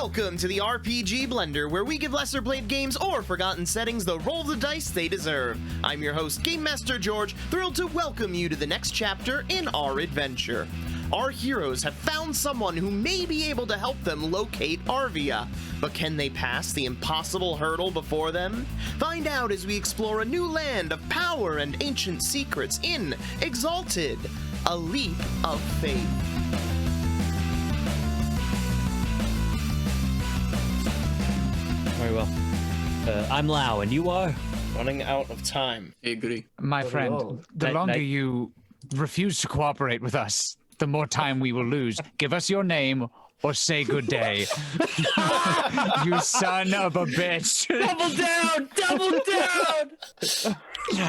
Welcome to the RPG Blender, where we give lesser played games or forgotten settings the roll of the dice they deserve. I'm your host, Game Master George, thrilled to welcome you to the next chapter in our adventure. Our heroes have found someone who may be able to help them locate Arvia, but can they pass the impossible hurdle before them? Find out as we explore a new land of power and ancient secrets in Exalted, a leap of faith. Very well. I'm Lau, and you are? Running out of time. Agree. My friend, the longer you refuse to cooperate with us, the more time we will lose. Give us your name or say good day. You son of a bitch. Double down! Double down!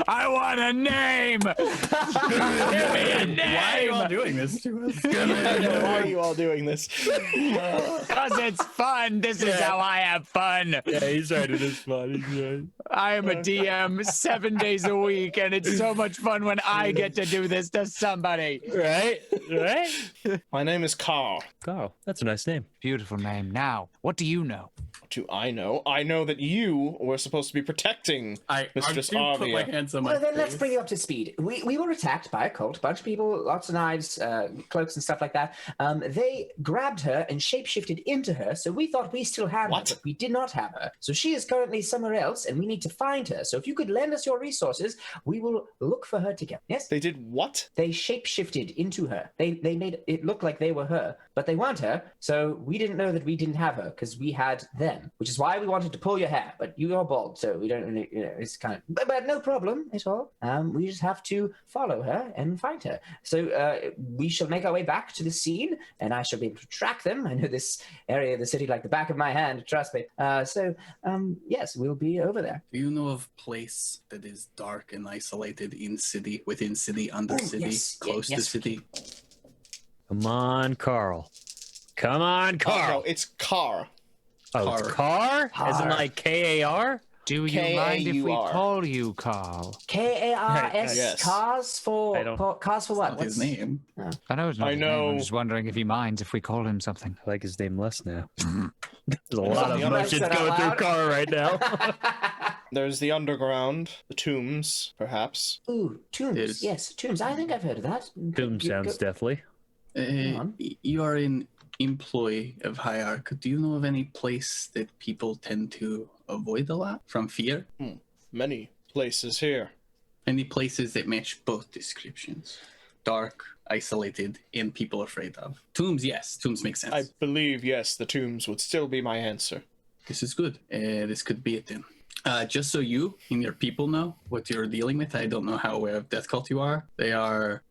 I want a name! Give me a name! Why are you all doing this to us? Why are you all doing this? Because it's fun. This is how I have fun. Yeah, he's right. It is fun. He's right. I am a DM 7 days a week, and it's so much fun when I get to do this to somebody. Right? Right? My name is Carl. Carl, that's a nice name. Beautiful name. Now, what do you know? What do I know? I know that you were supposed to be protecting Mistress Put my Arvia. hands on my Well, then let's face. bring you up to speed. We were attacked by a cult, a bunch of people, lots of knives, cloaks and stuff like that. They grabbed her and shapeshifted into her, so we thought we still had her, but we did not have her. So she is currently somewhere else, and we need to find her. So if you could lend us your resources, we will look for her together. Yes? They did what? They shapeshifted into her. They made it look like they were her, but they weren't her, so we didn't know that we didn't have her, because we had them, which is why we wanted to pull your hair, but you are bald, so we don't really, it's kind of, but no problem at all. We just have to follow her and find her. So we shall make our way back to the scene, and I shall be able to track them. I know this area of the city like the back of my hand, trust me. Yes, we'll be over there. Do you know of place that is dark and isolated in city, within city, under city, yes. close Yes. to city? Come on, Carl. Come on, Oh, Carl. no, it's Car. Oh, it's Car? As in like K-A-R? Do you mind if we K-A-U-R. call you Carl? K-A-R-S, Yes. cars for I don't- cars for what? Not his name. I know it's not I his name. know. I'm just wondering if he minds if we call him something. I like his name less now. There's a lot of the other emotions said going out through loud. Carl right now. There's the underground, the tombs, perhaps. Ooh, tombs. There's- Yes, tombs. I think I've heard of that. Doom sounds deathly. Uh, you are an employee of Hierarch. Do you know of any place that people tend to avoid a lot from fear? Many places here. Any places that match both descriptions? Dark, isolated, and people afraid of. Tombs, yes. Tombs make sense. I believe, yes, the tombs would still be my answer. This is good. This could be it then. Just so you and your people know what you're dealing with, I don't know how aware of Death Cult you are. They are,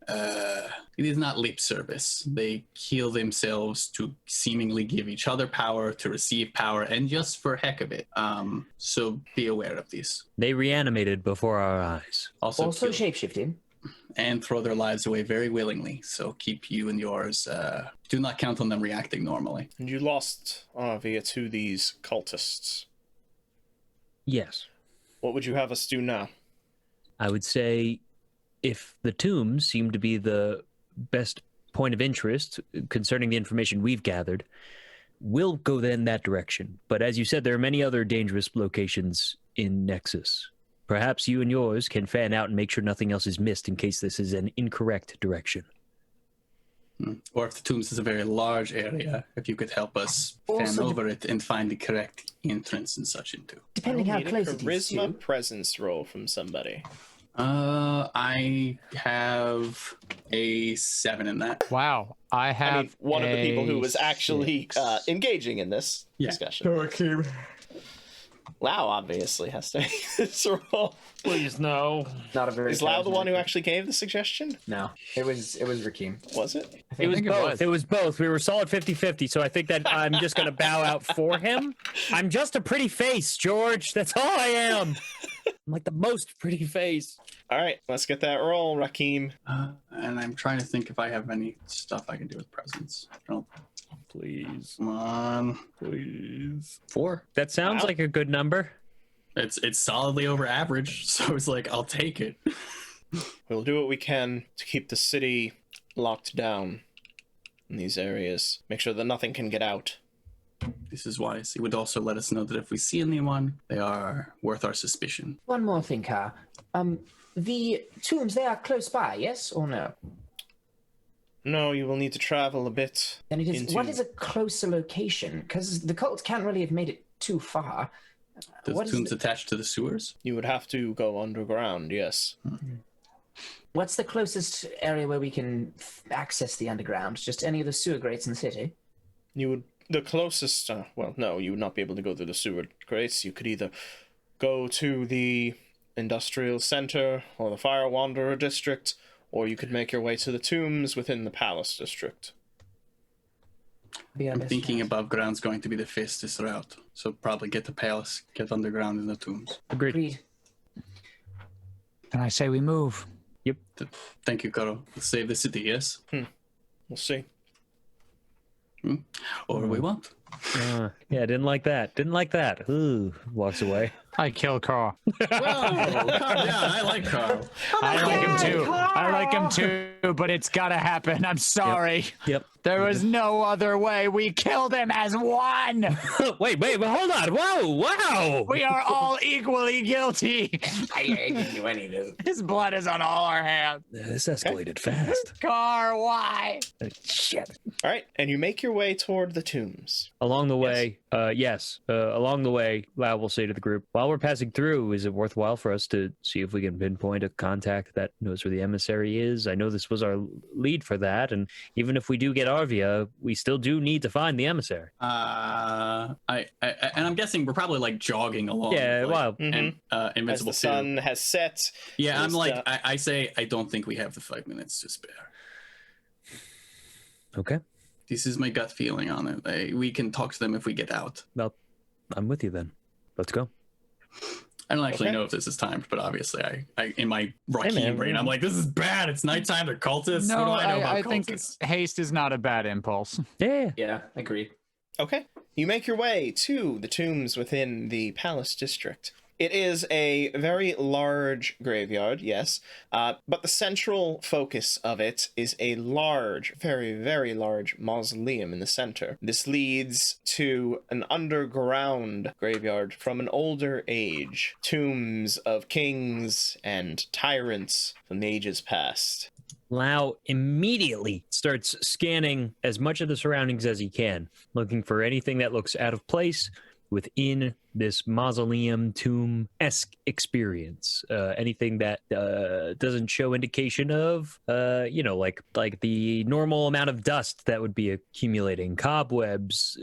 it is not lip service. They kill themselves to seemingly give each other power, to receive power, and just for heck of it. So be aware of these. They reanimated before our eyes. Also kill shapeshifting. and throw their lives away very willingly. So keep you and yours, do not count on them reacting normally. And you lost Arvia to these cultists. Yes. What would you have us do now? I would say if the tombs seem to be the best point of interest concerning the information we've gathered, we'll go then that direction. But as you said, there are many other dangerous locations in Nexus. Perhaps you and yours can fan out and make sure nothing else is missed in case this is an incorrect direction. Or if the tombs is a very large area, if you could help us fan Also over it and find the correct entrance and such into. Depending how Need a close it is charisma to. presence roll from somebody. I have a 7 in that. Wow, I have I mean, one of the people who was actually 6. engaging in this discussion. Okay. Lau obviously has to make this roll. Please, no. Not a very. Is Lau the one who charismatic- actually gave the suggestion? No, it was Rakeem. Was it? It was think it both. was. It was both. We were solid 50-50, so I think that I'm just going to bow out for him. I'm just a pretty face, George. That's all I am. I'm like the most pretty face. All right, let's get that roll, Rakeem. And I'm trying to think if I have any stuff I can do with presents. I don't. Please. Come on. Please. 4. That sounds Wow. like a good number. It's solidly over average, so it's like I'll take it. We'll do what we can to keep the city locked down in these areas. Make sure that nothing can get out. this is wise. It would also let us know that if we see anyone, they are worth our suspicion. One more thing, Car. The tombs, they are close by, yes or no? No, you will need to travel a bit. Then it is. What is a closer location? Because the cult can't really have made it too far. The tombs attached to the sewers? You would have to go underground, yes. What's the closest area where we can access the underground? Just any of the sewer grates in the city? The closest, well, no, you would not be able to go through the sewer grates. You could either go to the industrial center or the Fire Wanderer district, or you could make your way to the tombs within the Palace district. I'm thinking above ground's going to be the fastest route. So probably get the palace, get underground in the tombs. Agreed. And I say we move. Yep. Thank you, Carl. Let's save the city, yes? We'll see. Or we won't. Yeah, didn't like that. Ooh, walks away. I kill Carl. Whoa, calm down. I like Carl. I like him too. I like him too, but it's gotta happen. I'm sorry. Yep. There was no other way. We killed him as one. Wait, hold on. Whoa, wow. We are all equally guilty. I didn't do any of this. His blood is on all our hands. This escalated fast. Car, why? Shit. All right, and you make your way toward the tombs. Along the way, along the way, Lau will say to the group, while we're passing through, is it worthwhile for us to see if we can pinpoint a contact that knows where the emissary is? I know this was our lead for that, and even if we do get Arvia, we still do need to find the emissary. And I'm guessing we're probably like jogging along. Yeah, like, well, and Invincible As the sun has set. Yeah, I'm like, just, I say, I don't think we have the 5 minutes to spare. Okay. This is my gut feeling on it. We can talk to them if we get out. Well, I'm with you then. Let's go. I don't actually know if this is timed, but obviously, I in my Rakim brain, I'm like, this is bad. It's nighttime. They're cultists. No, what do I know about I cultists? think haste is not a bad impulse. Yeah. Yeah, agreed. Okay. You make your way to the tombs within the Palace district. It is a very large graveyard, yes, but the central focus of it is a large, very, very large mausoleum in the center. This leads to an underground graveyard from an older age, tombs of kings and tyrants from the ages past. Lau immediately starts scanning as much of the surroundings as he can, looking for anything that looks out of place within this mausoleum tomb-esque experience. Anything that doesn't show indication of, like the normal amount of dust that would be accumulating, cobwebs.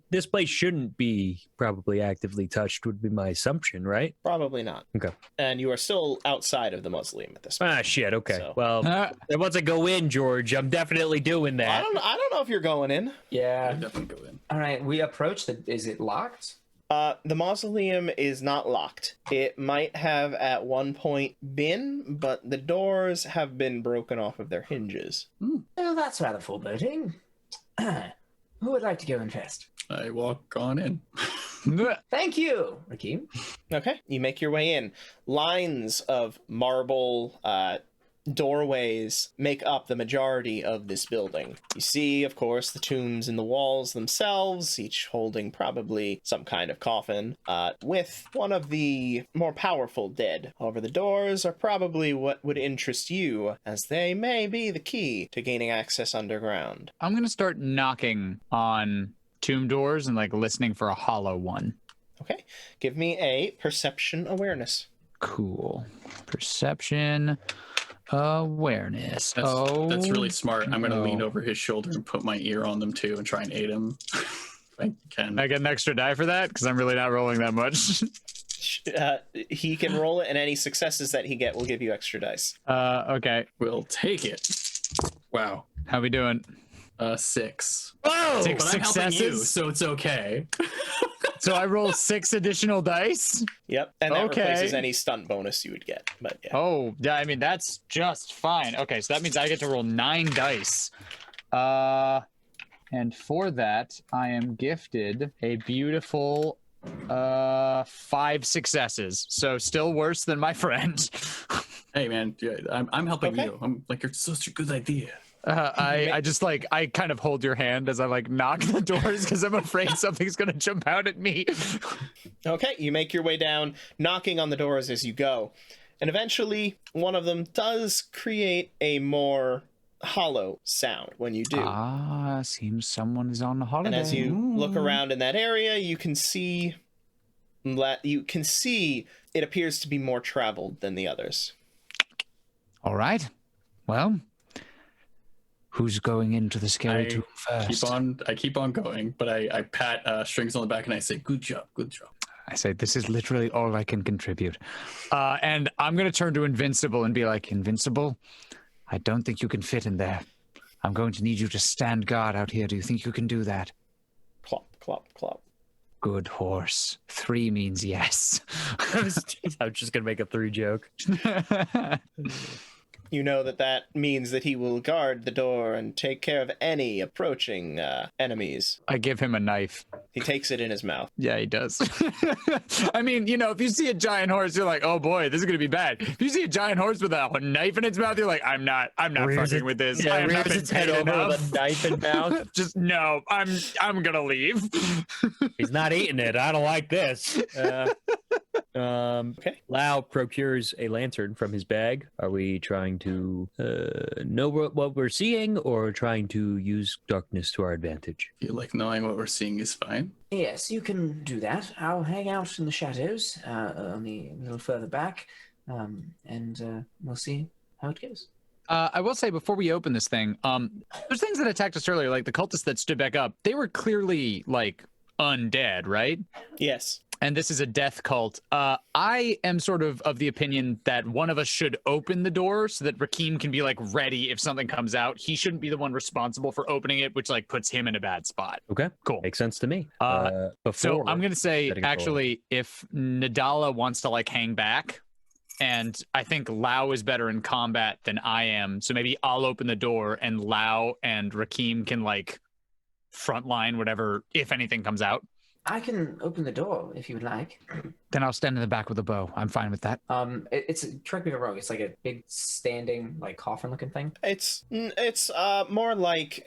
This place shouldn't be probably actively touched, would be my assumption, right? Probably not. Okay. And you are still outside of the mausoleum at this point. Ah, shit. Okay. So- Well, once I go in, George, I'm definitely doing I that. don't know if you're going in. I Yeah. definitely go in. All right, we approach the. Is it locked? The mausoleum is not locked. It might have at one point been, but the doors have been broken off of their hinges. Oh, that's rather foreboding. Who would like to go in first? I walk on in. Thank you, Rakim. Okay, you make your way in. Lines of marble doorways make up the majority of this building. You see, of course, the tombs in the walls themselves, each holding probably some kind of coffin, with one of the more powerful dead. However, the doors are probably what would interest you, as they may be the key to gaining access underground. I'm going to start knocking on tomb doors and like listening for a hollow one. Okay, give me a perception awareness. Cool. Perception. Awareness. That's really smart. I'm going to no. lean over his shoulder and put my ear on them too and try and aid him. If I can. I get an extra die for that because I'm really not rolling that much. He can roll it, and any successes that he get will give you extra dice. Okay. We'll take it. Wow. How we doing? 6. Whoa! Six But I'm helping you, successes. so it's okay. So I roll 6 additional dice. Yep, and that Okay. replaces any stunt bonus you would get. But yeah, Oh, yeah, I mean, that's just fine. Okay, so that means I get to roll 9 dice. And for that, I am gifted a beautiful 5 successes. So still worse than my friend. Hey, man, I'm helping Okay. you. I'm like, it's such a good idea. I just like I kind of hold your hand as I like knock the doors because I'm afraid something's gonna jump out at me. Okay, you make your way down, knocking on the doors as you go. And eventually, one of them does create a more hollow sound when you do. Ah, seems someone is on a holiday. And as you look around in that area, you can see it appears to be more traveled than the others. All right. Well, who's going into the scary tomb first? I keep on going, but I pat Strings on the back and I say, good job. I say, this is literally all I can contribute. And I'm going to turn to Invincible and be like, Invincible, I don't think you can fit in there. I'm going to need you to stand guard out here. Do you think you can do that? Clop, clop, clop. Good horse. 3 means yes. I was just going to make a 3 joke. You know that means that he will guard the door and take care of any approaching enemies. I give him a knife. He takes it in his mouth. Yeah, he does. I mean, if you see a giant horse, you're like, oh boy, this is going to be bad. If you see a giant horse with a knife in its mouth, you're like, I'm not fucking with this. Yeah, I have rears its head over with a knife in mouth. Just no, I'm going to leave. He's not eating it. I don't like this. Okay. Lau procures a lantern from his bag. Are we trying to know what we're seeing, or trying to use darkness to our advantage? I feel like knowing what we're seeing is fine. Yes, you can do that. I'll hang out in the shadows, only a little further back, and we'll see how it goes. I will say before we open this thing, there's things that attacked us earlier, like the cultists that stood back up. They were clearly like undead, right? Yes. And this is a death cult. I am sort of the opinion that one of us should open the door so that Rakeem can be like ready if something comes out. He shouldn't be the one responsible for opening it, which like puts him in a bad spot. Okay, cool. Makes sense to me. So I'm gonna say actually, if Nadala wants to like hang back, and I think Lau is better in combat than I am, so maybe I'll open the door and Lau and Rakeem can like frontline whatever if anything comes out. I can open the door if you would like. Then I'll stand in the back with a bow. I'm fine with that. It's correct me if I'm wrong. It's like a big standing, like coffin-looking thing. It's more like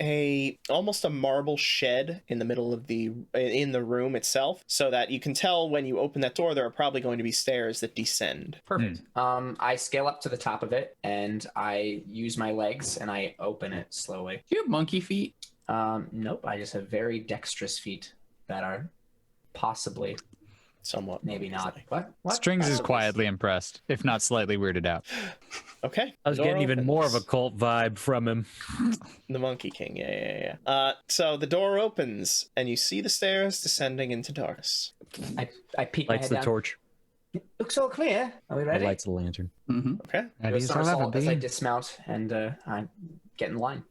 almost a marble shed in the middle of in the room itself, so that you can tell when you open that door there are probably going to be stairs that descend. Perfect. I scale up to the top of it and I use my legs and I open it slowly. Do you have monkey feet? Nope. I just have very dexterous feet that are possibly, somewhat, maybe not. What? Strings is quietly impressed, if not slightly weirded out. Okay. I was getting even more of a cult vibe from him. The Monkey King, yeah. So the door opens and you see the stairs descending into darkness. I peek my Lights head the down. torch. Looks all clear. Are we ready? Lights the lantern. Mm-hmm. Okay. Ready as I'll ever as I be. dismount and I get in line.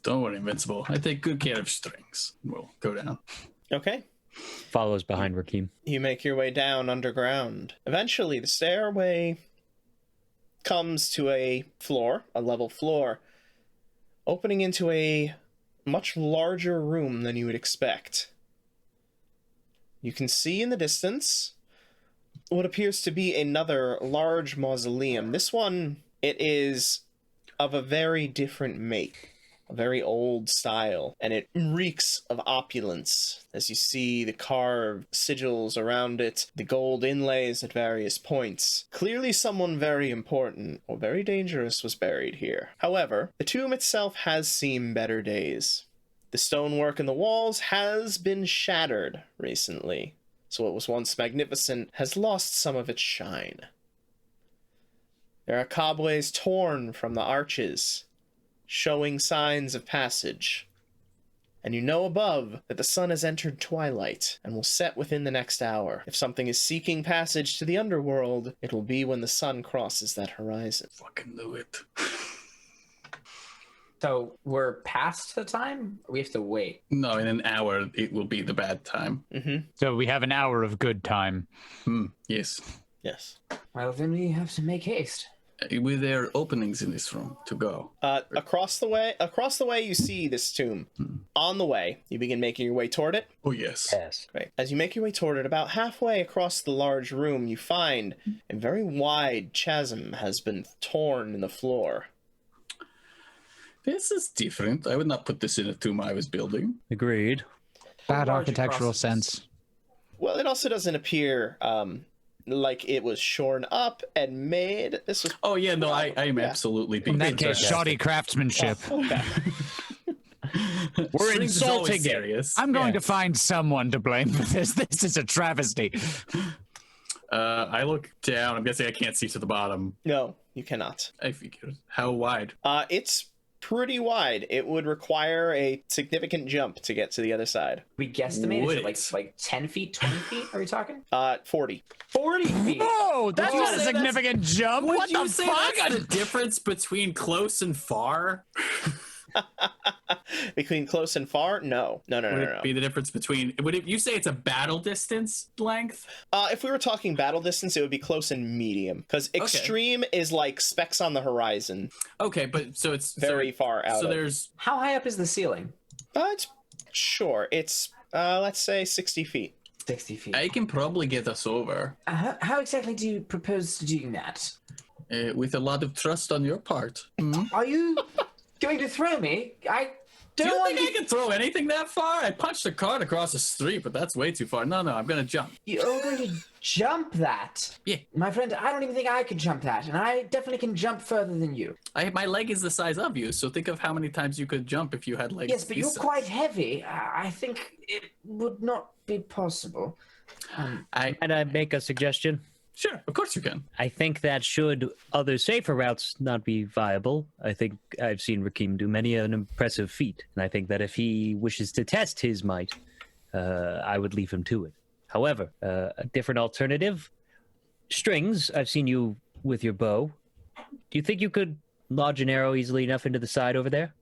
Don't worry, Invincible. I take good care of Strings. We'll go down. Okay. Follows behind Rakeem. You make your way down underground. Eventually, the stairway comes to a level floor, opening into a much larger room than you would expect. You can see in the distance what appears to be another large mausoleum. This one, it is of a very different make. A very old style, and it reeks of opulence as you see the carved sigils around it, the gold inlays at various points. Clearly someone very important or very dangerous was buried here. However, the tomb itself has seen better days. The stonework in the walls has been shattered recently, so what was once magnificent has lost some of its shine. There are cobways torn from the arches, showing signs of passage. And you know above that the sun has entered twilight and will set within the next hour. If something is seeking passage to the underworld, it will be when the sun crosses that horizon. Fucking do it. So we're past the time? We have to wait. No, in an hour it will be the bad time. Mm-hmm. So we have an hour of good time. Yes. Yes. Well, then we have to make haste. With there openings in this room to go. Across the way, you see this tomb. On the way, you begin making your way toward it. Oh, yes. Yes. Great. As you make your way toward it, about halfway across the large room, you find a very wide chasm has been torn in the floor. This is different. I would not put this in a tomb I was building. Agreed. Bad Large architectural across- sense. Well, it also doesn't appear like it was shorn up and made. This was Oh yeah, no, I am absolutely being In that case, sarcastic. shoddy craftsmanship. okay. We're Strings is always insulting it. serious. I'm going Yeah. to find someone to blame for this. This is a travesty. I look down. I'm guessing I can't see to the bottom. No, you cannot. I figured. How wide? It's pretty wide. It would require a significant jump to get to the other side. We guesstimate Would it like 10 feet, 20 feet? Are we talking? 40. 40 feet. Whoa, that's Would you not a say that's- significant jump. Would What you the say fuck? that's the difference between close and far? Between close and far? No. Would it be the difference between? You say it's a battle distance length? If we were talking battle distance, it would be close and medium. Because extreme is like specks on the horizon. Okay, but so it's Very far out. So of. there's How high up is the ceiling? It's let's say 60 feet. 60 feet. I can probably get us over How exactly do you propose doing that? with a lot of trust on your part. Are you going to throw me? I Do don't you want think I can throw anything that far? I punched a cart across the street, but that's way too far. No, I'm gonna jump. You're going to jump that? Yeah. My friend, I don't even think I could jump that, and I definitely can jump further than you. My leg is the size of you, so think of how many times you could jump if you had legs. Yes, but you're this size. quite heavy. I think it would not be possible. Can I make a suggestion? Sure, of course you can. I think that should other safer routes not be viable, I think I've seen Rakim do many an impressive feat, and I think that if he wishes to test his might, I would leave him to it. However, a different alternative, strings, I've seen you with your bow. Do you think you could lodge an arrow easily enough into the side over there?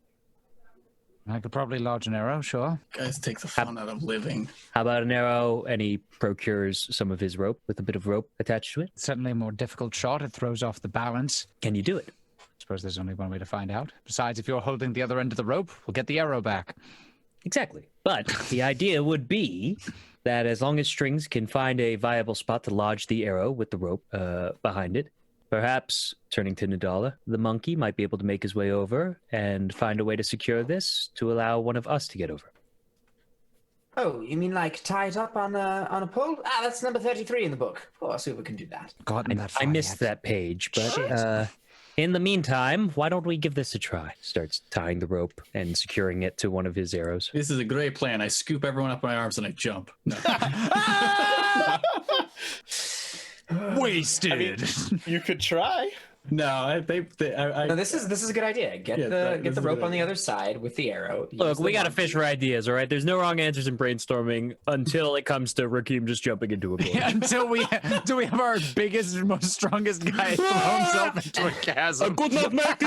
I could probably lodge an arrow, sure. Guys, take the fun out of living. How about an arrow, and he procures some of his rope with a bit of rope attached to it? Certainly a more difficult shot. It throws off the balance. Can you do it? I suppose there's only one way to find out. Besides, if you're holding the other end of the rope, we'll get the arrow back. Exactly. But the idea would be that as long as Strings can find a viable spot to lodge the arrow with the rope behind it, perhaps, turning to Nadala, the monkey might be able to make his way over and find a way to secure this to allow one of us to get over. Oh, you mean like tie it up on a pole? Ah, that's number 33 in the book. Oh, I'll see if we can do that. Gotten that far I missed yet. that page, but Shit. in the meantime, why don't we give this a try? Starts tying the rope and securing it to one of his arrows. This is a great plan. I scoop everyone up in my arms and I jump. No. Wasted. I mean, you could try. No, I No, this is a good idea. Get Yeah, the this is a rope good on the idea. other side with the arrow. Look, Use we the got to monkey. fish for ideas, all right? There's no wrong answers in brainstorming until it comes to Rakim just jumping into a bush. Until we have our biggest and most strongest guy throw himself into a chasm. Good luck, Mackie!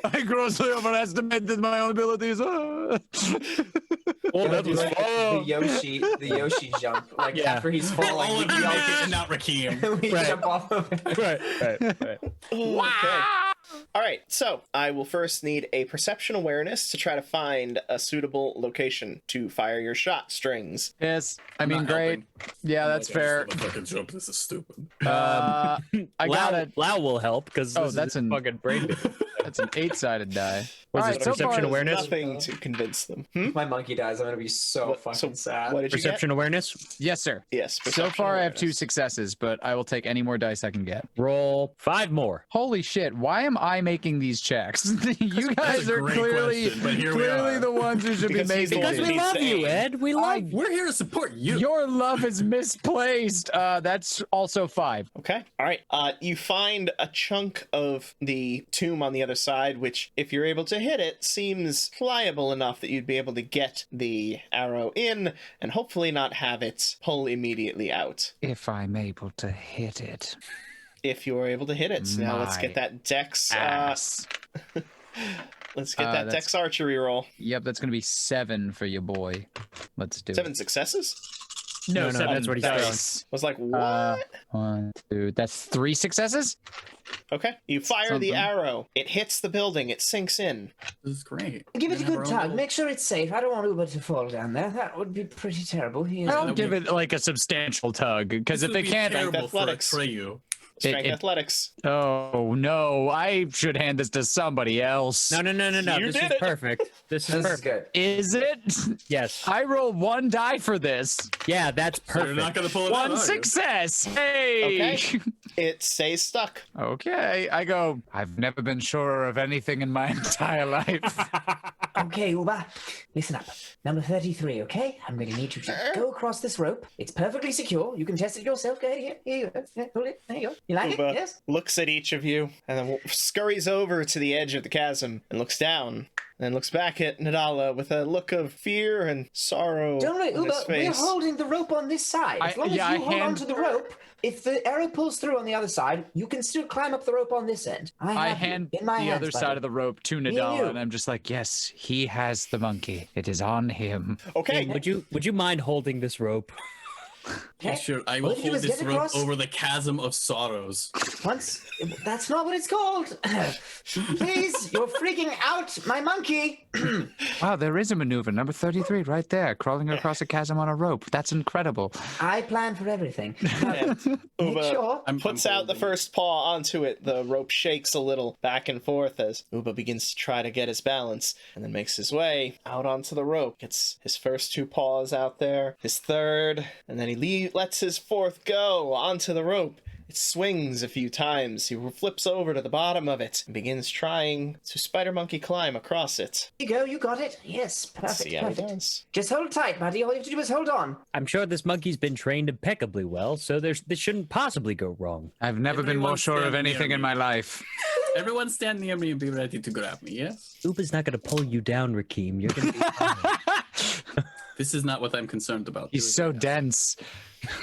I grossly overestimated my own abilities. Oh, Yeah, that do was like fun. the Yoshi jump. Like Yeah. after he's all falling, of we you make it all and not Rakim. we Right. jump off of it. Right. Okay. All right, so I will first need a perception awareness to try to find a suitable location to fire your shot, Strings. Yes, I mean, not great. helping. Yeah, that's fair. Fucking jump. This is stupid. I got Lau, it. Lau will help because Oh, that's an fucking brain. That's an 8-sided die. Was All it right, so perception far, awareness? Nothing to convince them. If my monkey dies, I'm gonna be so What- fucking sad. What did you Perception awareness? Yes, sir. get? Yes. So perception far, I have 2 awareness. successes, but I will take any more dice I can get. Roll 5 more. Holy shit! Why am I making these checks? You guys a are great clearly question, but here we are. the ones who should be Because he's the making one Because who we these. needs love to you, aim. Ed. We love you. We're here to support you. Your love is misplaced. That's also 5. Okay. All right. You find a chunk of the tomb on the other side, which, if you're able to hit it, seems pliable enough that you'd be able to get the arrow in and hopefully not have it pull immediately out. If I'm able to hit it. If you're able to hit it. So now let's My get that dex. Ass. Let's get that that's- dex archery roll. Yep, that's gonna be 7 for you, boy. Let's do 7 successes? No, seven that's what he's dice. I was like, what? it. 1, 2. That's 3 successes. Okay. You fire the Something. arrow. It hits the building. It sinks in. This is great. Give it a We're gonna good have our own tug. little- Make sure it's safe. I don't want Uber to fall down there. That would be pretty terrible. He is. I'll give it like a substantial tug because This if would it be can't, terrible for athletics. Atreyu. Strength athletics. Oh no, I should hand this to somebody else. No. This is perfect. This is perfect. good. Is it? Yes. I rolled 1 die for this. Yeah, that's So you're perfect. not gonna pull it out, One are you? success. Hey. Okay. It stays stuck. Okay. I go. I've never been surer of anything in my entire life. Okay, Uba, listen up. Number 33, okay? I'm going to need you to go across this rope. It's perfectly secure. You can test it yourself. Go ahead. Here you go. Yeah, hold it. There you go. You like Uba it? Yes? looks at each of you and then scurries over to the edge of the chasm and looks down. And looks back at Nadala with a look of fear and sorrow Don't worry, on Uba, his we're face. holding the rope on this side. As long as you hold on to the rope, if the arrow pulls through on the other side, you can still climb up the rope on this end. I have you hand in my the hands, other buddy. side of the rope to you. Nadala, and I'm just like, yes, he has the monkey. It is on him. Okay. Would you mind holding this rope? Yeah, Okay. sure. I All will you do hold is this get rope across. over the chasm of sorrows. Once, that's not what it's called. Please, you're freaking out my monkey. Wow, there is a maneuver, number 33, right there, crawling across a chasm on a rope. That's incredible. I plan for everything. And Make Uba sure. puts out the first paw onto it. The rope shakes a little back and forth as Uba begins to try to get his balance and then makes his way out onto the rope. Gets his first 2 paws out there, his third, and then he lets his fourth go onto the rope. It swings a few times. He flips over to the bottom of it and begins trying to spider monkey climb across it. There you go, you got it. Yes, Let's perfect, see how he perfect. does. Just hold tight, buddy. All you have to do is hold on. I'm sure this monkey's been trained impeccably well, so this shouldn't possibly go wrong. I've never been more Everyone sure of stand near anything in me. my life. Everyone stand near me and be ready to grab me, yes? Uba's not going to pull you down, Rakeem. You're going to be fine. This is not what I'm concerned about. He's so dense.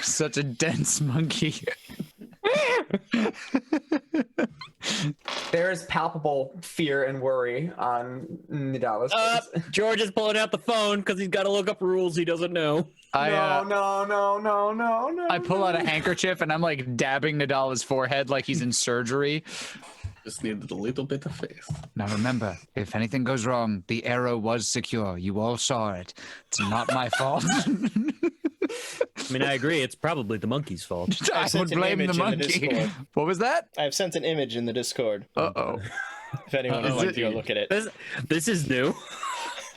Such a dense monkey. There is palpable fear and worry on Nadala's face. George is pulling out the phone because he's got to look up rules he doesn't know. No. I pull out a handkerchief and I'm like dabbing Nadala's forehead like he's in surgery. Just needed a little bit of faith. Now remember, if anything goes wrong, the arrow was secure. You all saw it. It's not my fault. I mean, I agree. It's probably the monkey's fault. I sent would an blame the image in the monkey. Discord. What was that? I've sent an image in the Discord. Uh-oh. If anyone would Uh-oh. like to go look at it. This is new.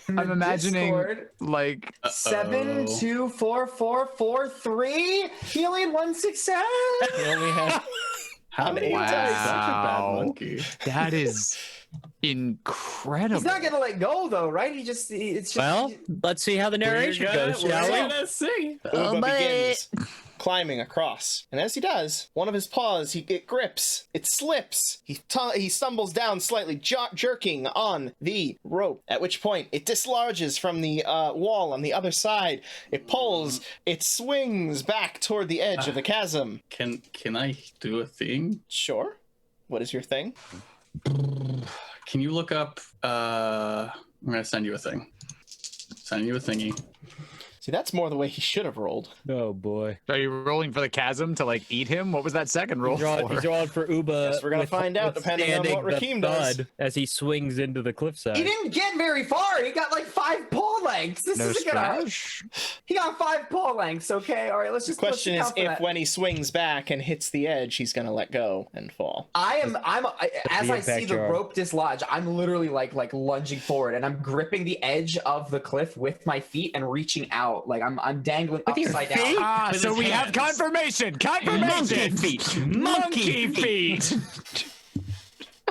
I'm imagining Discord. like 7244443. He only had 1 success. He only had How many wow. dice? Such a bad Wow. monkey. that is incredible. He's not gonna let go though, right? It's just. Well, let's see how the narration goes, We're shall we? gonna see. Uba boy. begins climbing across, and as he does, one of his paws it grips, it slips. He stumbles down slightly, jerking on the rope. At which point, it dislodges from the wall on the other side. It pulls. It swings back toward the edge of the chasm. Can I do a thing? Sure. What is your thing? Can you look up? I'm gonna send you a thing. Send you a thingy. See, that's more the way he should have rolled. Oh boy. Are you rolling for the chasm to like eat him? What was that second roll for? He's drawing for Uba. Guess we're gonna find out, depending on what withstanding Rakeem the does. thud as he swings into the cliffside. He didn't get very far. He got like 5 paw lengths. This No isn't gonna. splash? He got 5 paw lengths. Okay, all right. Let's The just. question is let's account for if that. when he swings back and hits the edge, he's gonna let go and fall. As the I see impact the jar. rope dislodge, I'm literally like lunging forward, and I'm gripping the edge of the cliff with my feet and reaching out, like I'm dangling With your upside feet? down. Ah, With so his we have hands. confirmation. Confirmation. Monkey feet. Monkey feet.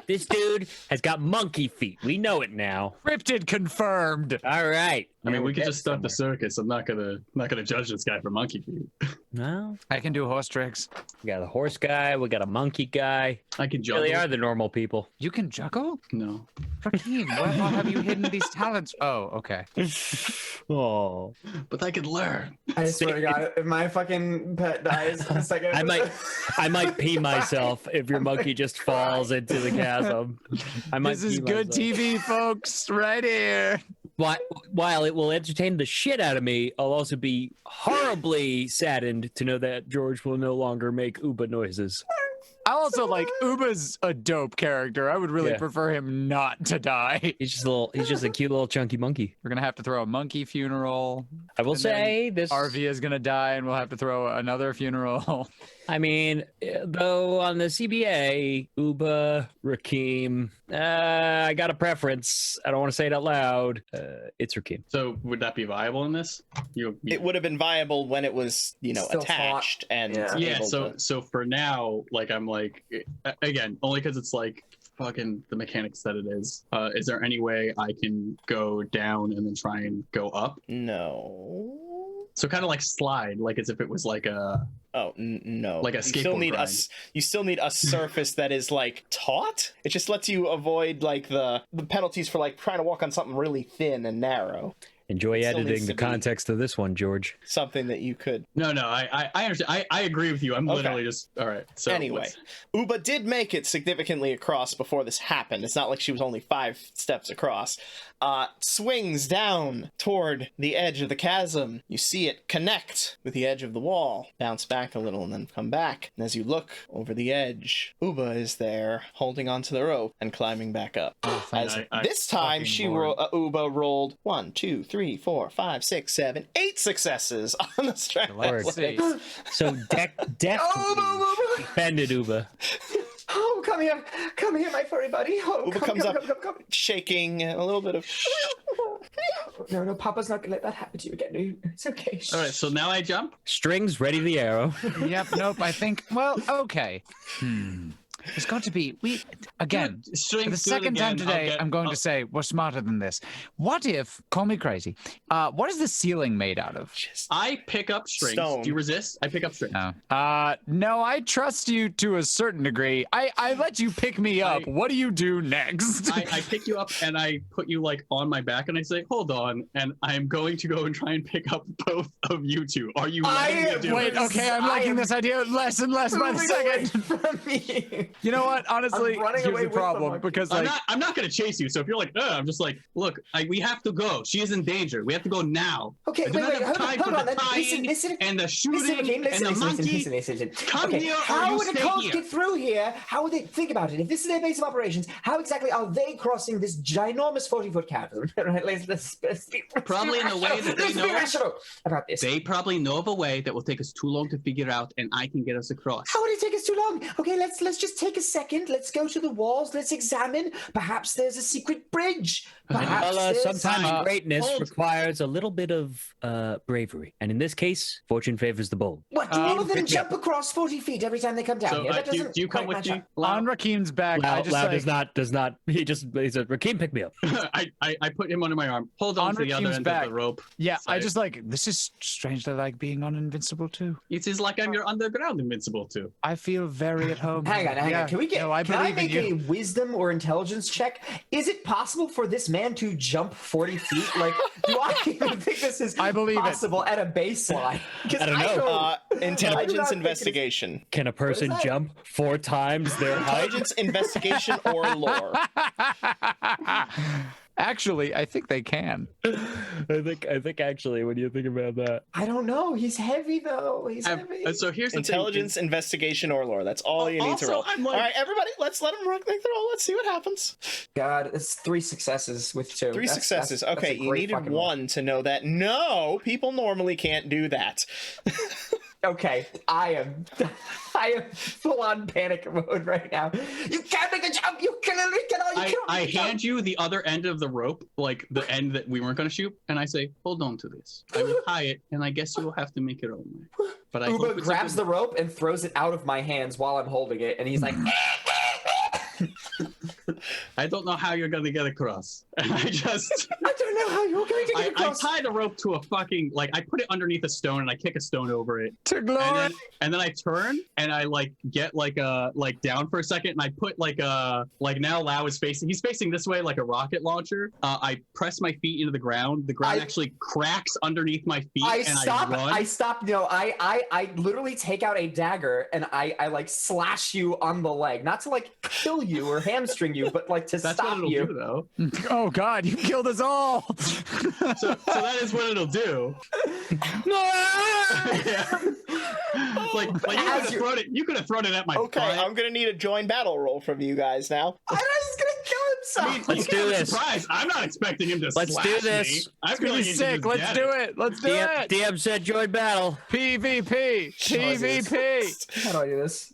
This dude has got monkey feet. We know it now. Cryptid confirmed. All right. I mean, we could Get just start the somewhere. circus. I'm not gonna judge this guy for monkey feet. No. I can do horse tricks. We got a horse guy. We got a monkey guy. I can They juggle. really are the normal people. You can juggle? No, Rakeem, where have you hidden these talents? Oh, okay. Oh. but I can learn. I swear to God, if my fucking pet dies in a second, I might pee myself if your monkey just falls into the chasm. I might This is pee good myself. TV, folks, right here. While it will entertain the shit out of me, I'll also be horribly saddened to know that George will no longer make Uba noises. I also like Uba's a dope character. I would really prefer him not to die. He's just a cute little chunky monkey. We're gonna have to throw a monkey funeral. I will say this: Arvia is gonna die, and we'll have to throw another funeral. I mean, though on the CBA, Uba, Rakim, I got a preference. I don't want to say it out loud. It's Rakim. So would that be viable in this? It would have been viable when it was, Still attached and Yeah. able to... So for now, like I'm like, again, only because it's like fucking the mechanics that it is. Is there any way I can go down and then try and go up? No. So kind of like slide, like as if it was like a no, like a skateboard grind. You still need a surface that is like taut. It just lets you avoid like the penalties for like trying to walk on something really thin and narrow. Enjoy It still needs editing to the be context of this one, George. Something that you could... No, I understand. I agree with you. I'm literally just... All right. So anyway, Uba did make it significantly across before this happened. It's not like she was only 5 steps across. Swings down toward the edge of the chasm. You see it connect with the edge of the wall, bounce back a little, and then come back. And as you look over the edge, Uba is there, holding onto the rope and climbing back up. As this time, Uba rolled 1, 2, 3, 4, 5, 6, 7, 8 successes on the strap. So deftly defended Uba. Oh, come here, my furry buddy. Oh, Uba comes up, shaking a little bit of... No, Papa's not gonna let that happen to you again. It's okay. All right, so now I jump. Strings, ready the arrow. Yep, nope, I think, well, okay. There's got to be, again, for the second time today, I'm going to say we're smarter than this. What if, call me crazy, what is the ceiling made out of? I pick up strings. Stone. Do you resist? I pick up strings. No, I trust you to a certain degree. I let you pick me up. What do you do next? I pick you up and I put you like on my back and I say, hold on, and I'm going to go and try and pick up both of you two. Are you ready to do it? Okay, I'm liking this idea less and less by the second. From me. You know what? Honestly, here's the problem because like I'm not gonna chase you. So if you're like, I'm just like, look, we have to go. She is in danger. We have to go now. Okay, wait, hold on. Listen, and the shooting and the monkey. Listen. Come here, how would the stay cops here. get through here? How would they think about it? If this is their base of operations, how exactly are they crossing this ginormous 40-foot chasm? Let's Probably in a way that they know. Be rational about this. They probably know of a way that will take us too long to figure out, and I can get us across. How would it take us too long? Okay, let's just take a second. Let's go to the walls. Let's examine. Perhaps there's a secret bridge. Perhaps sometimes greatness requires a little bit of bravery, and in this case, fortune favors the bold. What? Do all of them jump across 40 feet every time they come down here? That doesn't do you come with me? On Rakim's back. Loud does not. He said, Rakim, pick me up. I put him under my arm. Hold on to the other end of the rope. Yeah, I just like, this is strangely like being on Invincible too. It is like I'm your underground Invincible too. I feel very at home. Hang on. Can I make a wisdom or intelligence check? Is it possible for this man to jump 40 feet? Like, do I even think this is possible at a baseline? I don't know. Intelligence investigation. Can a person jump 4 times their height? Intelligence investigation or lore. Actually, I think they can. I think actually, when you think about that, I don't know. He's heavy though. He's heavy. So here's the intelligence, investigation, or lore. That's all you need to roll. All right, everybody, let's let him make the roll. Let's see what happens. God, it's 3 successes with 2. 3 successes. Okay, you needed 1 to know that. No, people normally can't do that. Okay, I am full on panic mode right now. You can't make a jump. You cannot. I hand you the other end of the rope, like the end that we weren't going to shoot, and I say, "Hold on to this. I will tie it, and I guess you will have to make it own way." But Uba grabs the rope and throws it out of my hands while I'm holding it, and he's like. I don't know how you're going to get across. And I don't know how you're going to get across. I tie the rope to a fucking, like, I put it underneath a stone and I kick a stone over it. To glory! And then I turn and I, like, get, like, down for a second and I put, like, now Lau is he's facing this way like a rocket launcher. I press my feet into the ground. The ground actually cracks underneath my feet I run. I stop. No, I literally take out a dagger and I like slash you on the leg. Not to, like, kill you or hamstring you, but like to That's stop what it'll you. do, though. Oh God, you killed us all. So that is what it'll do. Yeah. Like you could have thrown it at my Okay, butt. I'm gonna need a join battle roll from you guys now. I know he's gonna kill himself. Let's do this. Surprise! I'm not expecting him to Let's slash do this. me. I It's feel gonna like be he's sick. just Let's dead. do it. Let's do it. DM said join battle. PvP. PvP. How do I do this?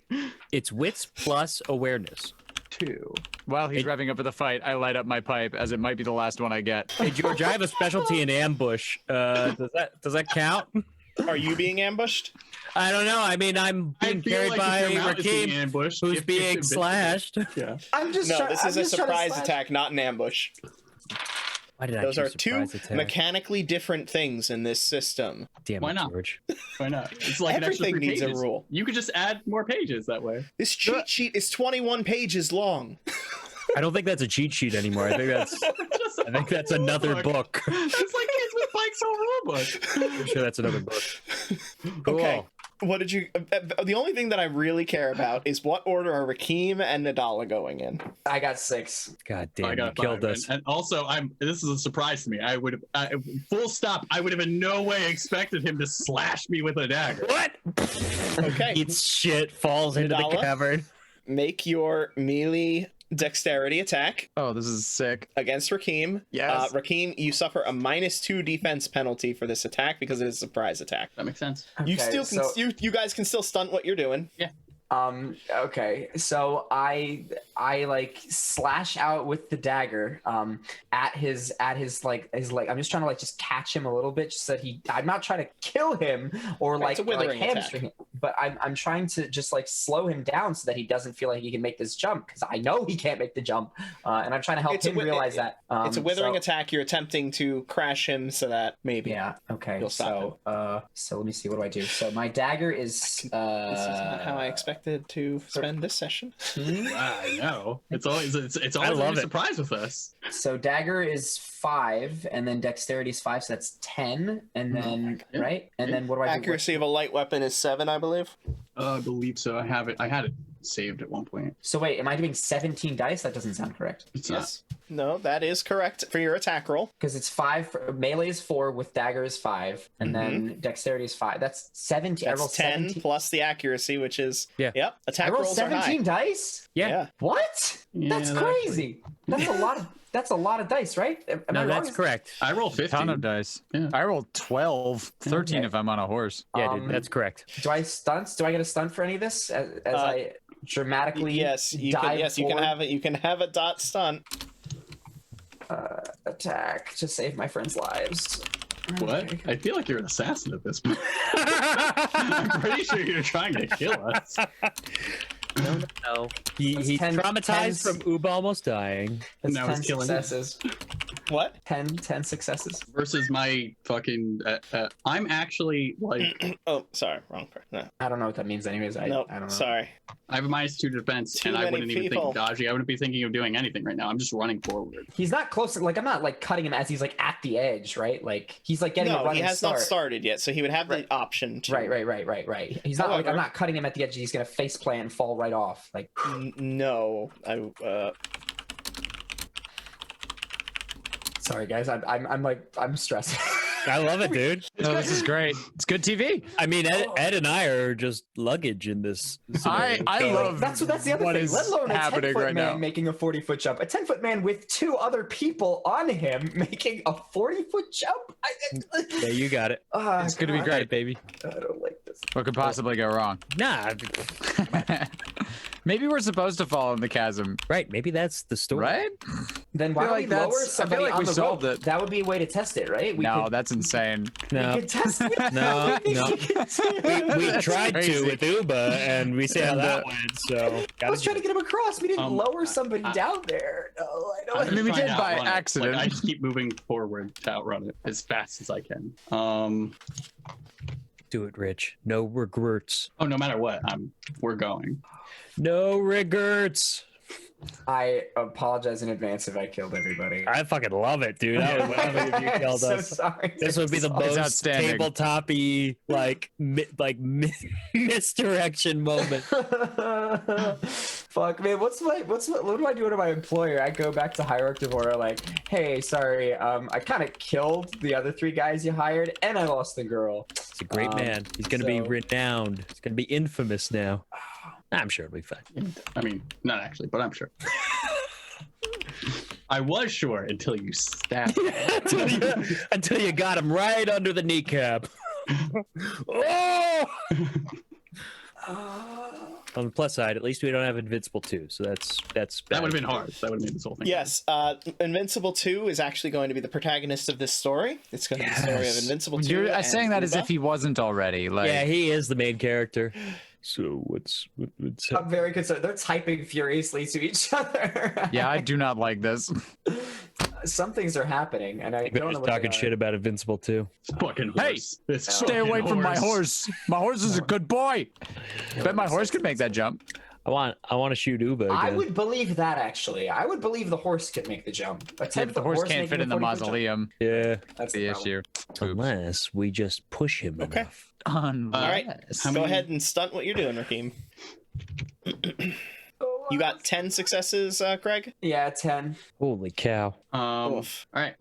It's wits plus awareness. 2. While he's revving up for the fight, I light up my pipe as it might be the last one I get. Hey George, I have a specialty in ambush. Does that count? Are you being ambushed? I don't know. I mean, I'm I being feel carried like by if your mount is being Rakim, ambushed, who's if being it's slashed. Yeah. I'm just No, trying, this I'm is a just trying to surprise slash- attack, not an ambush. Why did Those I are choose two surprise attack? mechanically different things in this system. Damn Why it, not? George. Why not? It's like Everything an extra 3 needs a pages. rule. You could just add more pages that way. This cheat sheet is 21 pages long. I don't think that's a cheat sheet anymore. I think that's another book. It's like Kids with Bikes whole rule book. I'm sure that's another book. Cool. Okay. What did you? The only thing that I really care about is what order are Rakim and Nadala going in? I got 6. God I damn, you got killed 5, us. and also, this is a surprise to me. I would have, full stop. I would have in no way expected him to slash me with a dagger. What? Okay. Eats shit, falls into the Nadala? cavern. Make your melee dexterity attack Oh, this is sick. against Rakim. Yes. Rakim, you suffer a -2 defense penalty for this attack because it is a surprise attack. That makes sense. You Okay, still can, so- you guys can still stunt what you're doing. Okay, so I like slash out with the dagger at his leg. I'm just trying to like just catch him a little bit, just so that I'm not trying to kill him or Right, it's a like withering hamstring him, but I'm trying to just like slow him down so that he doesn't feel like he can make this jump, because I know he can't make the jump, and I'm trying to help It's a him wi- realize that. It's a withering so- attack. You're attempting to crash him so that maybe. Yeah. Okay. You'll stop So let me see. What do I do? So my dagger is. This is not how I expected to spend this session. I know. It's always I love a it. surprise with us. So dagger is 5, and then dexterity is 5, so that's 10, and then Yeah. right, and then what do I do? Accuracy of a light weapon is 7, I believe. I believe so. I had it saved at one point. So wait, am I doing 17 dice? That doesn't sound correct. It's Yes. No, that is correct for your attack roll. Because it's 5. Melee is 4, with dagger is 5, and then dexterity is 5. That's 17. I That's roll 10 17. plus the accuracy, which is Yeah. Yep. I Attack roll rolls are high. 17 dice. Yeah. What? Yeah, That's that crazy. That's a lot of. That's a lot of dice, right? Am I No, wrong? that's correct. I roll Ton 15. of dice. Yeah. I rolled 12, 13 Okay. if I'm on a horse. Yeah, dude, that's correct. Do I stunts? Do I get a stunt for any of this? As I dramatically Yes, you can. dive Yes, you can forward? have it. You can have a dot stunt. Attack to save my friends' lives. What? I feel like you're an assassin at this point. I'm pretty sure you're trying to kill us. No. He's 10 traumatized from Uba almost dying. That's No, it's 10 killing you. successes. What? 10 successes. Versus my fucking. I'm actually like. Oh, sorry, wrong part. No, I don't know what that means, anyways. I nope. don't know. Sorry. I have a -2 defense, Too and I many wouldn't even think people. of dodging. I wouldn't be thinking of doing anything right now. I'm just running forward. He's not close. Like I'm not like cutting him as he's like at the edge, right? Like he's like getting a No, running he has start. not started yet, so he would have the option to. Right. He's not like I'm However- not cutting him at the edge. He's gonna face plant and fall right off. Like No, sorry guys, I'm stressing. I love it, dude. No, this is great. It's good TV. I mean, Ed and I are just luggage in this. I scenario. love that's the other what thing. is Let alone a happening 10-foot right man now. making a 40-foot jump. A 10-foot man with 2 other people on him making a 40-foot jump. Yeah, you got it. It's gonna be God, great, baby. I don't like this. What could possibly go wrong? Nah, Maybe we're supposed to fall in the chasm, right? Maybe that's the story. right? Then why feel don't like we lower that's- I feel somebody like on we the solved rope? it. That would be a way to test it, right? No, that's insane. No, We could test it. no, no. We That's tried crazy. to with Uba, and we see how that went. So, I was trying to get him across. We didn't lower somebody I- down there. No, I don't. I'm just mean, we trying did to by outrun it. accident. Like, I just keep moving forward to outrun it as fast as I can. do it, Rich. No regrets. Oh, no matter what, we're going. No regrets. I apologize in advance if I killed everybody. I fucking love it, dude. I would love it if you killed so us. sorry. This would be the It's most outstanding. tabletop-y, misdirection moment. Fuck, man. What do I do to my employer? I go back to Hierarch Devora like, hey, sorry, I kind of killed the other 3 guys you hired, and I lost the girl. He's a great man. He's gonna be renowned. He's gonna be infamous now. I'm sure it'll be fine. I mean, not actually, but I'm sure. I was sure until you stabbed me. until you got him right under the kneecap. Oh! On the plus side, at least we don't have Invincible 2, so that's That would have been hard. That would have made this whole thing. Yes, Invincible 2 is actually going to be the protagonist of this story. It's going to be the story of Invincible 2. You're saying that as if he wasn't already. Like, yeah, he is the main character. So what's I'm very concerned. They're typing furiously to each other. yeah, I do not like this. Some things are happening, and I don't know what talking shit about Invincible too. Fucking horse. Hey, stay away from my horse. My horse is a good boy. Bet my horse could make that jump. I want to shoot Uba again. I would believe that, actually. I would believe the horse could make the jump. Yeah, but the horse can't fit in the mausoleum. Yeah, That's the issue. Unless we just push him enough. All right, go ahead and stunt what you're doing, Raheem. You got 10 successes, Craig? Yeah, 10. Holy cow. All right.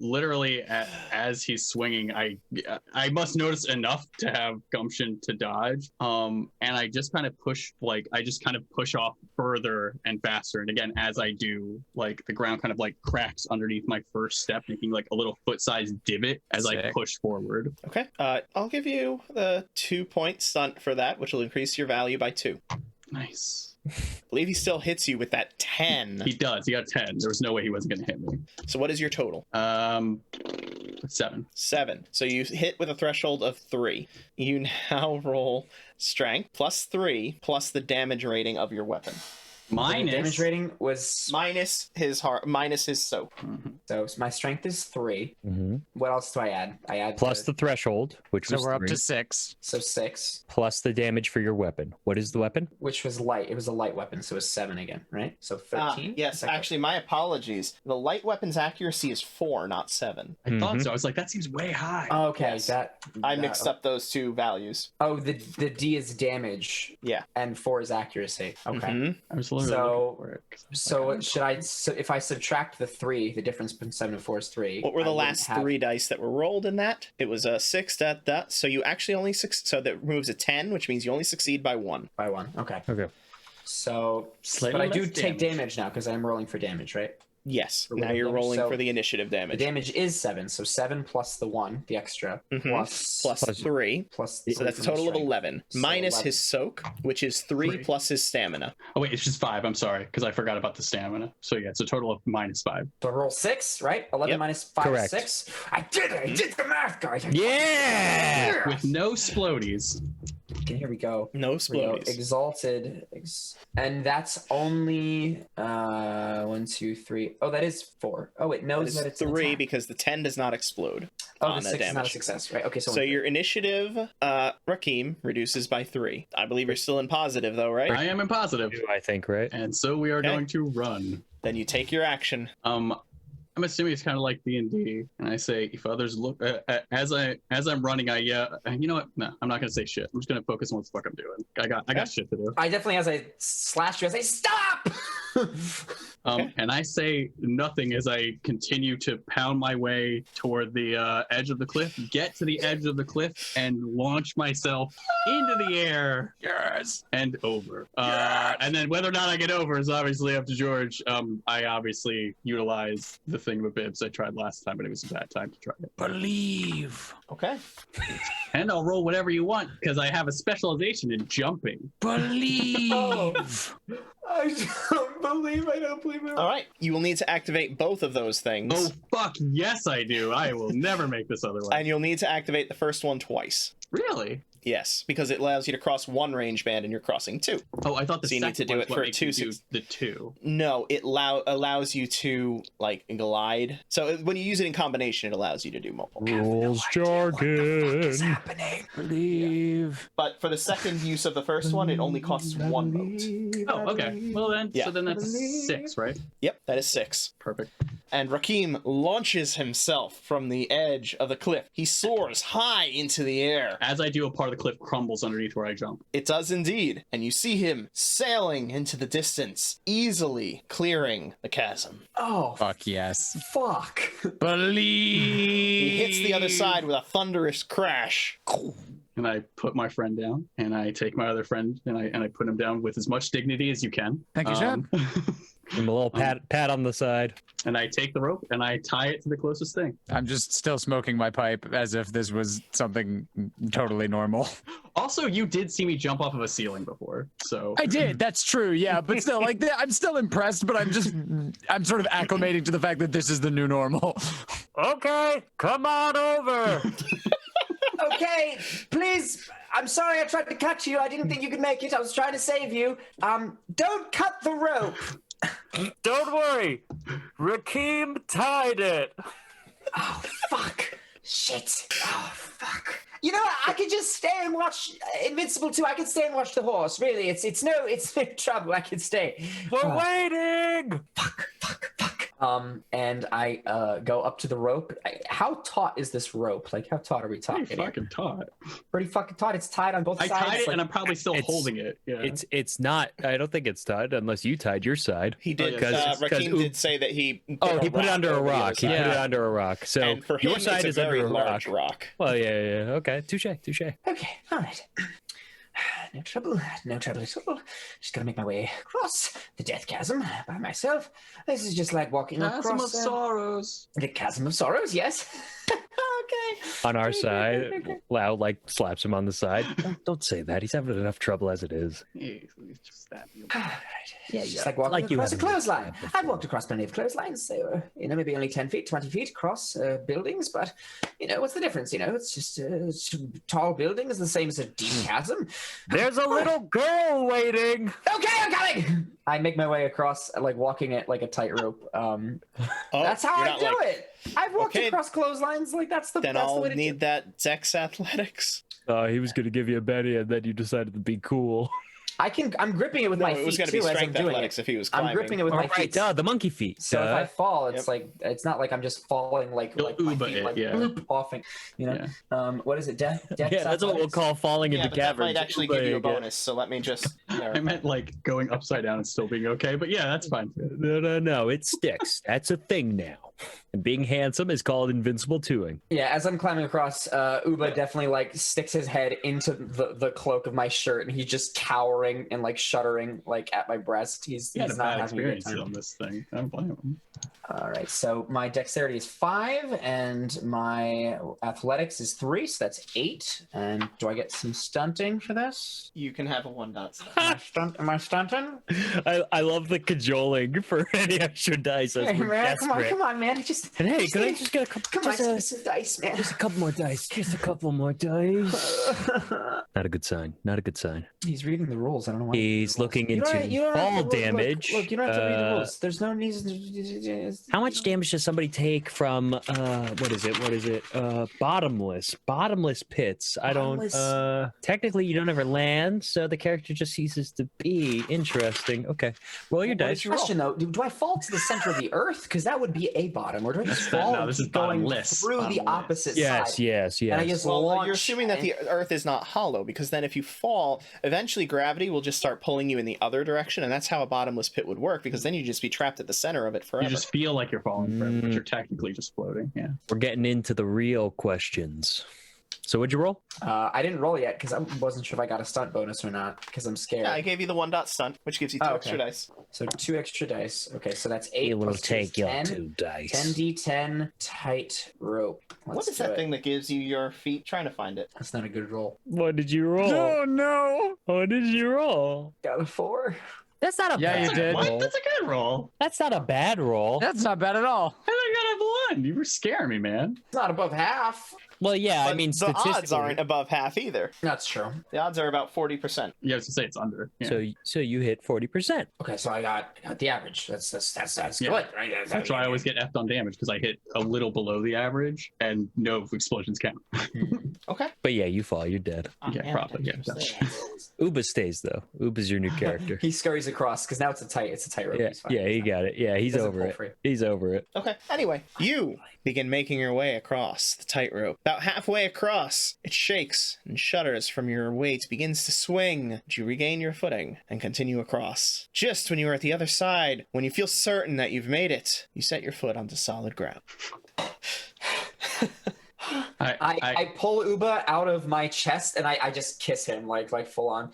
Literally, as he's swinging, I must notice enough to have gumption to dodge. And I just kind of push off further and faster. And again, as I do, like the ground kind of like cracks underneath my first step, making like a little foot-sized divot as I push forward. Okay. I'll give you the 2-point stunt for that, which will increase your value by 2. Nice. I believe he still hits you with that 10. He does. He got 10. There was no way he wasn't going to hit me. So what is your total? 7. 7. So you hit with a threshold of 3. You now roll strength plus 3 plus the damage rating of your weapon. Minus damage rating was minus his heart, minus his soap. Mm-hmm. So my strength is 3. Mm-hmm. What else do I add? I add Plus the threshold, which was we're up 3, to 6. So 6, plus the damage for your weapon. What is the weapon? which was light. It was a light weapon, so it's 7 again, right? So 13. Yes, actually, my apologies. The light weapon's accuracy is 4, not 7. I thought so. I was like, that seems way high. Okay, Yes. I that- mixed up those two values. Oh, the D is damage. Yeah. And 4 is accuracy. Okay. Mhm. I was literally So- looking for it. So should I? So if I subtract the 3, the difference between 7 and 4 is 3. What were the I wouldn't last have- 3 dice that were rolled in that? It was a 6, that. So you actually only so that removes a 10, which means you only succeed by 1. By 1. Okay. Okay. So, Slightly but I do less take damage now because I'm rolling for damage, right? Yes. For Now what you're damage? rolling So for the initiative The damage. damage is 7, so 7 plus the 1, the extra, plus Plus 3. plus. So that's a total of 11. So Minus 11. his soak, which is 3 plus his stamina. Oh wait, it's just 5. I'm sorry, because I forgot about the stamina. So yeah, it's a total of minus 5. So I roll 6, right? 11 Yep. minus 5 Correct. is 6. I did it! I did the math, guys! Yeah! With no splodies. Okay, here we go. No Here we go. splodies. Exalted, and that's only 1, 2, 3. Oh, that is 4. Oh wait, no, It's that it's an 3 attack. because the 10 does not explode. Oh, on the a 6 is not a damage. success, right? Okay, so, So your initiative, Rakim, reduces by 3. I believe you're still in positive, though, right? I am in positive. I think, right? And so we are Okay. going to run. Then you take your action. I'm assuming it's kind of like D&D, and I say, if others look, as I'm running, I you know what? No, I'm not gonna say shit. I'm just gonna focus on what the fuck I'm doing. I got shit to do. I definitely, as I slash you, I say stop. And I say nothing as I continue to pound my way toward the edge of the cliff, get to the edge of the cliff, and launch myself into the air. Yes, and over. And then whether or not I get over is obviously up to George. I obviously utilize the thingamabibs I tried last time, but it was a bad time to try it. Believe. Okay. And I'll roll whatever you want because I have a specialization in jumping. Believe. I don't believe it. All right. You will need to activate both of those things. Oh fuck! Yes, I do. I will never make this otherwise. And you'll need to activate the first one twice. Really? Yes, because it allows you to cross 1 range band and you're crossing 2. Oh, I thought the So you need to second do one it was what for makes you 2 do the 2. No, it allows you to, like, glide. So when you use it in combination, it allows you to do multiple. Rules jargon. Happening. Believe. But for the second use of the first one, it only costs 1 vote. Oh, okay. Well then, Yeah. so then that's 6, right? Yep, that is 6. Perfect. and Rakim launches himself from the edge of the cliff. He soars high into the air. As I do, a part of the cliff crumbles underneath where I jump. It does indeed, and you see him sailing into the distance, easily clearing the chasm. Oh, Fuck yes. fuck. Believe. He hits the other side with a thunderous crash. And I put my friend down, and I take my other friend, and I put him down with as much dignity as you can. Thank you, sir. Give him a little pat on the side. And I take the rope and I tie it to the closest thing. I'm just still smoking my pipe as if this was something totally normal. Also, you did see me jump off of a ceiling before, so I did. That's true. Yeah, but still, like, I'm still impressed. But I'm sort of acclimating to the fact that this is the new normal. Okay, come on over. Okay, please. I'm sorry I tried to cut you. I didn't think you could make it. I was trying to save you. Don't cut the rope. Don't worry. Rakim tied it. Oh, fuck. Shit. Oh, fuck. You know what? I could just stay and watch Invincible 2. I could stay and watch the horse. Really, it's no trouble. I could stay. We're waiting. Fuck. And I go up to the rope. How taut is this rope? Like, how taut are we talking? pretty fucking taut. Pretty fucking taut. It's tied on both I sides. tied it, like- and I'm probably still holding it. Yeah. It's not. I don't think it's tied unless you tied your side. He did. yes. Rakim did say that he. He put it under a over the other rock. He side. put it under a rock. So And for him, your side it's is a very under a rock. large rock. Well, yeah. Okay, touche. Okay, all right. No trouble at all. Just gotta make my way across the death chasm by myself. This is just like walking Chasm across of Sorrows. the chasm of sorrows. Yes. Okay. On our Very side, good, very good. Lau slaps him on the side. Don't say that. He's having enough trouble as it is. Hey, just stab you. All right. Yeah, just like walking Like you across a haven't clothesline. done that before. I've walked across plenty of clotheslines. They were, maybe only 10 feet, 20 feet across buildings, but, what's the difference? It's just a tall building is the same as a deep chasm. There's a little girl waiting. Okay, I'm coming! I make my way across, like, walking it like a tightrope. That's how you're I not do like, it. I've walked Okay. across clotheslines. Like, that's the Then that's the I'll way to do need it. that Dex Athletics. He was gonna give you a Benny, and then you decided to be cool. I'm gripping it with No, my it was feet, going to be too, as I'm Strength doing Athletics it. if he was I'm climbing. gripping it with my feet. The monkey feet. So if I fall, it's Yep. like it's not like I'm just falling like You'll my Uber feet it, like yeah. bloop offing. What is it? Death Yeah, that's what we'll call falling Yeah, into but that caverns. might actually give you a bonus, so let me just... I meant like going upside down and still being okay, but yeah, that's fine. No, it sticks. That's a thing now. And being handsome is called invincible 2ing. Yeah, as I'm climbing across, Uba definitely like sticks his head into the cloak of my shirt, and he's just cowering and like shuddering like at my breast. He's He had a not bad having a good experience time. on this thing. I don't blame him. All right, so my dexterity is 5, and my athletics is 3, so that's 8. And do I get some stunting for this? You can have a 1 dot stuff. Am I stunting? I love the cajoling for any extra dice. As Hey we're man, desperate. come on, man! And hey, could I just get a couple? Come on, Just some dice, man. a couple more dice. Just a couple more dice. Not a good sign. Not a good sign. He's reading the rules. I don't know why. He's looking You don't- into you don't have fall to- look, damage. Look, you don't have to read the rules. There's no reason. How much damage does somebody take from what is it? Bottomless pits. I Bottomless. don't technically you don't ever land, so the character just ceases to be interesting. Okay. Roll your dice. Question though, do I fall to the center of the earth? Because that would be a bottom, or do I just fall No, and this keep is going bottomless. through the Bottomless. opposite Yes, side? yes, And I yes. just Well, launch. you're assuming that the Earth is not hollow, because then if you fall, eventually gravity will just start pulling you in the other direction, and that's how a bottomless pit would work, because then you'd just be trapped at the center of it forever. You just feel like you're falling forever, but you're technically just floating. Yeah. We're getting into the real questions. So what'd you roll? I didn't roll yet because I wasn't sure if I got a stunt bonus or not because I'm scared. Yeah, I gave you the 1 dot stunt, which gives you 2 Oh, okay. extra dice. So 2 extra dice. Okay, so that's 8 It will plus 2 is take your 10. 2 dice. 10d10 tight rope. What Let's is do that it. thing that gives you your feet? Trying to find it. That's not a good roll. What did you roll? No. What did you roll? Got a 4. That's not a Yeah, bad you did. roll. That's a good roll. That's not a bad roll. That's not bad at all. I got a 1. You were scaring me, man. It's not above half. Well, yeah, I But mean, the odds statistically. aren't above half either. That's true. The odds are about 40%. You have to say it's under. Yeah. So you hit 40%. Okay, so I got the average. That's Yeah. good, right? That's why I always get F'd on damage, because I hit a little below the average and no explosions count. Okay. But yeah, you fall. You're dead. Yeah, probably. Yeah. Uba stays though. Uba's your new character. He scurries across because now it's a tightrope. Yeah, He's fine. yeah, he got it. Yeah, he's Doesn't over pull it. free. He's over it. Okay. Anyway, you begin making your way across the tightrope. About halfway across, it shakes and shudders from your weight, begins to swing. But you regain your footing and continue across. Just when you are at the other side, when you feel certain that you've made it, you set your foot onto solid ground. I pull Uba out of my chest and I just kiss him like full on.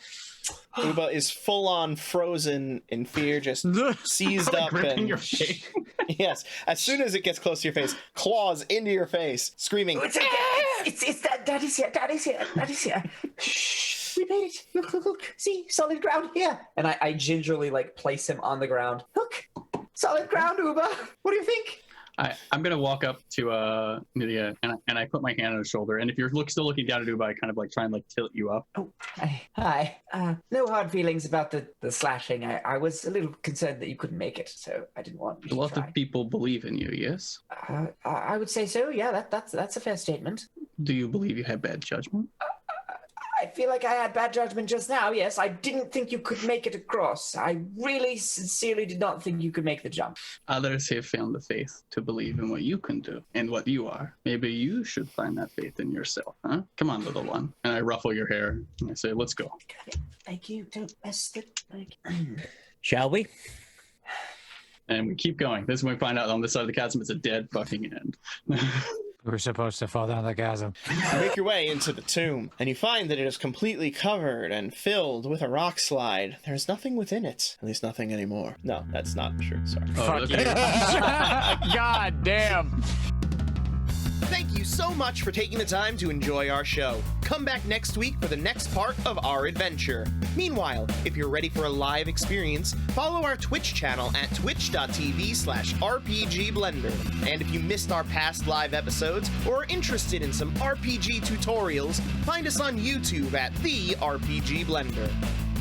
Uba is full on frozen in fear, just seized up gripping and your face. yes, as soon as it gets close to your face, claws into your face, screaming. It's that Daddy's here. Shh, we made it. Look, see, solid ground here. And I gingerly like place him on the ground. Look, solid ground, Uba. What do you think? I'm gonna walk up to Nydia and I put my hand on his shoulder, and if you're still looking down at Uba, I kind of like try and like tilt you up. Oh, hi. No hard feelings about the slashing. I was a little concerned that you couldn't make it, so I didn't want you A lot to try. of people believe in you, yes? I would say so. Yeah, that's a fair statement. Do you believe you have bad judgment? I feel like I had bad judgment just now. Yes, I didn't think you could make it across. I really sincerely did not think you could make the jump. Others have found the faith to believe in what you can do and what you are. Maybe you should find that faith in yourself, huh? Come on, little one. And I ruffle your hair and I say, let's go. Thank you. Don't mess the like. Shall we? And we keep going. This is when we find out on this side of the chasm it's a dead fucking end. We're supposed to fall down the chasm. You make your way into the tomb, and you find that it is completely covered and filled with a rock slide. There is nothing within it. At least nothing anymore. No, that's not true. Sorry. Fuck okay. you. God damn. Thank you so much for taking the time to enjoy our show. Come back next week for the next part of our adventure. Meanwhile, if you're ready for a live experience, follow our Twitch channel at twitch.tv/RPGblender. And if you missed our past live episodes or are interested in some RPG tutorials, find us on YouTube at The RPG Blender.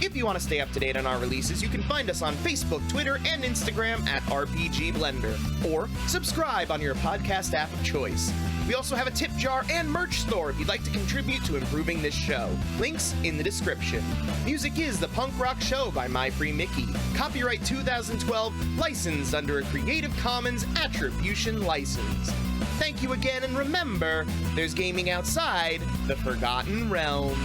If you want to stay up to date on our releases, you can find us on Facebook, Twitter, and Instagram at RPG Blender, or subscribe on your podcast app of choice. We also have a tip jar and merch store if you'd like to contribute to improving this show. Links in the description. Music is The Punk Rock Show by My Free Mickey. Copyright 2012, licensed under a Creative Commons Attribution license. Thank you again, and remember, there's gaming outside the Forgotten Realms.